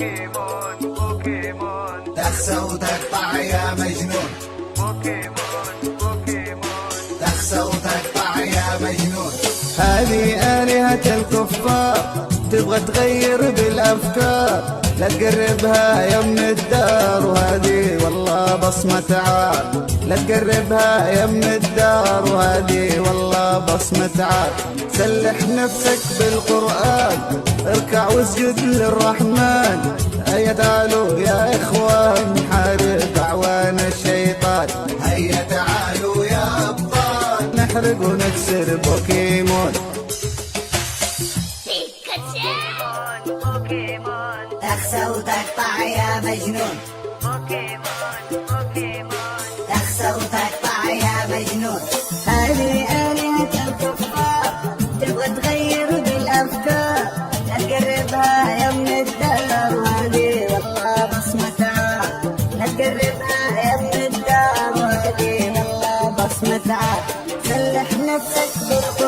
بوكيمون بوكيمون، تخسى وتقطع يا مجنون. بوكيمون بوكيمون، تخسى وتقطع يا مجنون. هذه آلهة الكفار تبغى تغير بالأفكار، لا تقربها يم الدار وهذه والله بصمة عار. لا تقربها يم الدار وهذه والله بصمة عار. سلح نفسك بالقرآن، اركع واسجد للرحمن. هيا تعالوا يا إخوان نحارب أعوان الشيطان. هيا تعالوا يا أبطال، نحرق ونكسر بوكيمون. بوكيمون، تخسى وتقطع يا مجنون. بوكيمون بوكيمون، تخسى وتقطع يا مجنون. هذه آلهة الكفار تبغى تغير بالأفكار، لا تقربها يم الدار وهذه والله بصمة عار. لا تقربها يم الدار وهذه والله بصمة عار. سلح نفسك بالقرآن،